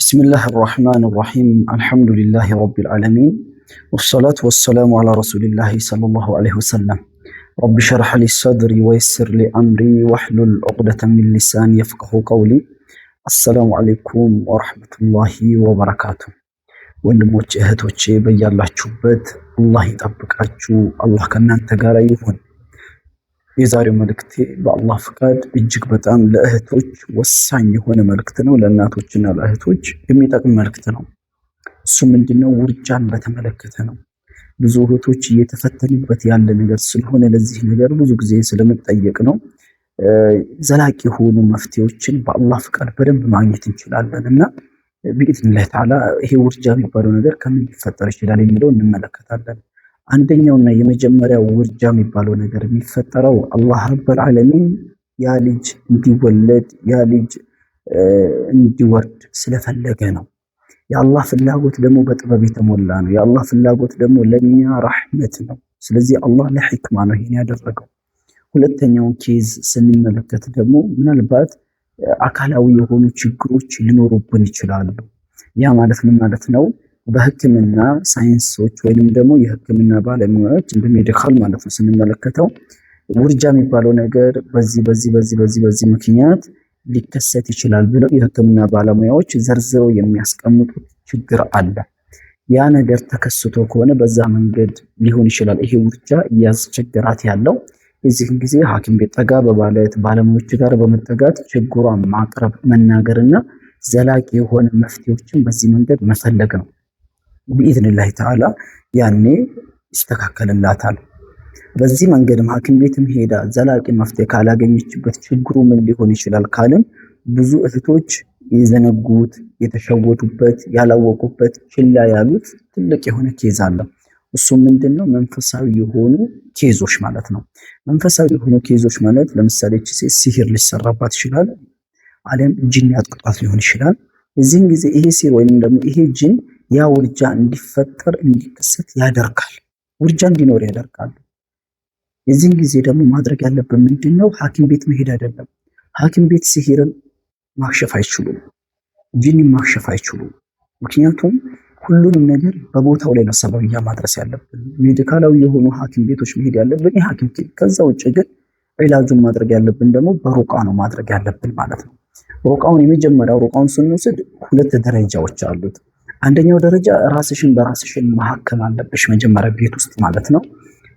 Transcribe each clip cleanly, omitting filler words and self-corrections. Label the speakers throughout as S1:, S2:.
S1: بسم الله الرحمن الرحيم الحمد لله رب العالمين والصلاة والسلام على رسول الله صلى الله عليه وسلم رب اشرح لي صدري ويسر لي أمري واحلل عقدة من لساني يفقه قولي السلام عليكم ورحمة الله وبركاته ወንድሞቼ እህቶቼ በያላችሁበት አላህ ይጠብቃችሁ አላህ ከእናንተ ጋር ይሁን። የዛሬው መልእክቴ በአላህ ፍቃድ እጅግ በጣም ለእህቶች ወሳኝ የሆነ መልእክት ነው። ለእናቶችና ለእህቶች የሚጠቅም መልእክት ነው። እሱ ምንድነው? ውርጃን በተመለከተ ነው። ብዙ እህቶች እየተፈተኑበት ያለ ነገር ስለሆነ ለዚህ ነገር ብዙ ጊዜ ስለምጠየቅ ነው። ዘላቂ የሆኑ መፍትሄዎችን በአላህ ፍቃድ በደንብ ማግኘት እንችላለንና بإذن ተዓላ ይሄ ውርጃ የሚባለው ነገር ከምን ሊፈጠር ይችላል የሚለው እንመለከታለን። አንደኛውና የመጀመሪያው ውርጃ የሚባለው ነገር የሚፈጠረው አላህ ረብል ዓለሚን ያ ልጅ እንዲወለድ ያ ልጅ እንዲወርድ ስለፈለገ ነው። የአላህ ፍላጎት ደግሞ በጥበብ የተሞላ ነው። የአላህ ፍላጎት ደግሞ ለኛ ረሕመት ነው። ስለዚህ አላህ ለሕክማ ነው ይሄን ያደረገው። ሁለተኛውን ኬዝ ስንመለከት ደግሞ ምናልባት አካላዊ የሆኑ ችግሮች ሊኖሩብን ይችላሉ። ያ ማለት ምን ማለት ነው? በህክምና ሳይንሶች ወይንም ደግሞ የህክምና ባለሙያዎች እንደሚደካል ማለት ነው ስንመለከተው ውርጃ የሚባለው ነገር በዚህ ምክንያት ሊከሰት ይችላል ብለው የህክምና ባለሙያዎች ዘርዝረው የሚያስቀምጡት ችግር አለ። ያ ነገር ተከስቶ ከሆነ በዛ መንገድ ሊሆን ይችላል ይሄ ውርጃ እያስቸገራት ያለው። የዚህን ጊዜ ሐኪም ቤት ጠጋ በማለት ባለሙያዎች ጋር በመጠጋት ችግሯን ማቅረብ መናገርና ዘላቂ የሆነ መፍትሄዎችን በዚህ መንገድ መፈለግ ነው። بإذنላህ ተዓላ ያኔ ይስተካከልላታል። በዚህ መንገድም ሐኪም ቤትም ሄዳ ዘላቂ መፍትሄ ካላገኘችበት ችግሩ ምን ሊሆን ይችላል ካልን ብዙ እህቶች የዘነጉት የተሸወዱበት ያላወቁበት ችላ ያሉት ትልቅ የሆነ ኬዝ አለ። እሱ ምንድነው? መንፈሳዊ የሆኑ ኬዞች ማለት ነው። መንፈሳዊ የሆኑ ኬዞች ማለት ለምሳሌ ሲህር ሊሰራባት ይችላል፣ አለም ጂን ያጥቃት ሊሆን ይችላል። የዚህን ጊዜ ይሄ ሲህር ወይንም ደግሞ ይሄ ጂን ያ ውርጃ እንዲፈጠር እንዲከሰት ያደርጋል፣ ውርጃ እንዲኖር ያደርጋል። የዚህን ጊዜ ደግሞ ማድረግ ያለብን ምንድነው? ሐኪም ቤት መሄድ አይደለም። ሐኪም ቤት ሲህርን ማክሸፍ አይችሉም፣ ጂንን ማክሸፍ አይችሉም። ምክንያቱም ሁሉንም ነገር በቦታው ላይ ነው ሰበብያ ማድረስ ያለብን። ሜዲካላዊ የሆኑ ሐኪም ቤቶች መሄድ ያለብን የሐኪም ቤት። ከዛ ውጭ ግን ዒላጁን ማድረግ ያለብን ደግሞ በሩቃ ነው ማድረግ ያለብን ማለት ነው። ሩቃውን የመጀመሪያው ሩቃውን ስንወስድ ሁለት ደረጃዎች አሉት። አንደኛው ደረጃ ራስሽን በራስሽን ማከም አለብሽ መጀመሪያ ቤት ውስጥ ማለት ነው።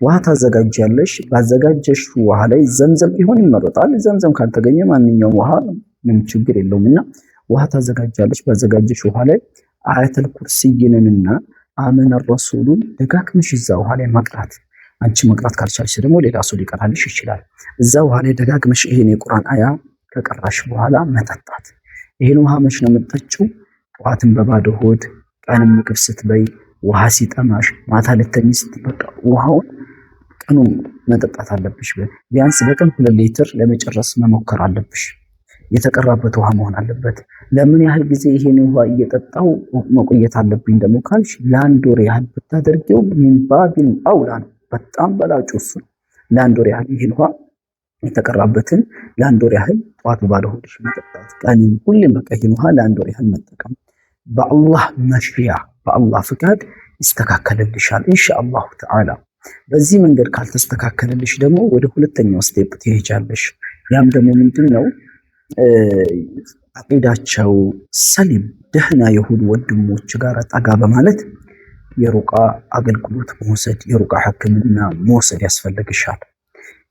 S1: ውሃ ታዘጋጃለሽ። ባዘጋጀሽ ውሃ ላይ ዘምዘም ቢሆን ይመረጣል። ዘምዘም ካልተገኘ ማንኛውም ውሃ ምንም ችግር የለውምና ውሃ ታዘጋጃለሽ። ባዘጋጀሽ ውሃ ላይ አያተል ኩርሲይንና አመነ ረሱሉን ደጋግመሽ እዛ ውሃ ላይ መቅራት። አንቺ መቅራት ካልቻልሽ ደግሞ ሌላ ሰው ሊቀራልሽ ይችላል። እዛ ውሃ ላይ ደጋግመሽ ይሄን የቁርአን አያ ከቀራሽ በኋላ መጠጣት። ይሄን ውሃ መች ነው የምትጠጪው? ጠዋትን በባዶ ሆድ፣ ቀንም ምግብ ስትበይ፣ ውሃ ሲጠማሽ፣ ማታ ልተኝ ስትበቃ ውሃውን ቀኑን መጠጣት አለብሽ። ቢያንስ በቀን 2 ሊትር ለመጨረስ መሞከር አለብሽ። የተቀራበት ውሃ መሆን አለበት። ለምን ያህል ጊዜ ይሄን ውሃ እየጠጣው መቆየት አለብኝ ደግሞ ካልሽ ለአንድ ወር ያህል ብታደርጊው ሚንባቢል አውላ ነው። በጣም በላጩ እሱ ነው። ለአንድ ወር ያህል ይሄን ውሃ የተቀራበትን ለአንድ ወር ያህል ጠዋት ባዶ ሆድሽ መጠጣት፣ ቀንም ሁሌም በቃ ይሄን ውሃ ለአንድ ወር ያህል መጠቀም። በአላህ መሽያ በአላህ ፍቃድ ይስተካከልልሻል ኢንሻአላሁ ተዓላ። በዚህ መንገድ ካልተስተካከለልሽ ደግሞ ወደ ሁለተኛው ስቴፕ ትሄጃለሽ። ያም ደግሞ ምንድነው? አቂዳቸው ሰሊም ደህና የሆኑ ወንድሞች ጋር ጠጋ በማለት የሩቃ አገልግሎት መውሰድ የሩቃ ሕክምና መውሰድ ያስፈልግሻል።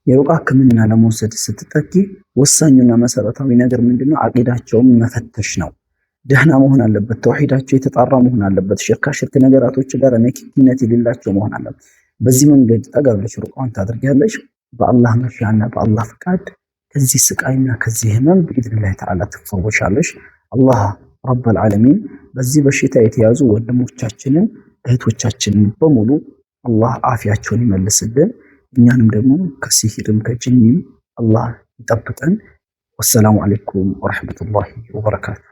S1: የሩቃ ሕክምና ለመውሰድ ስትጠቂ ወሳኙና መሰረታዊ ነገር ምንድነው? አቂዳቸውን መፈተሽ ነው። ደህና መሆን አለበት። ተውሂዳቸው የተጣራ መሆን አለበት። ሽርክ ነገራቶች ጋር ንክኪነት የሌላቸው መሆን አለበት። በዚህ መንገድ ጠጋ ብለሽ ሩቃውን ታደርጊያለሽ። በአላህ መሻና በአላህ ፍቃድ ከዚህ ስቃይና ከዚህ ህመም በኢዝኒላህ ተዓላ ትፈወሻለሽ። አላህ ረብል ዓለሚን በዚህ በሽታ የተያዙ ወንድሞቻችንን እህቶቻችንን በሙሉ አላህ አፊያቸውን ይመልስልን። እኛንም ደግሞ ከሲህርም ከጅኒም አላህ ይጠብቀን። ወሰላሙ አለይኩም ወራህመቱላሂ ወበረካቱ።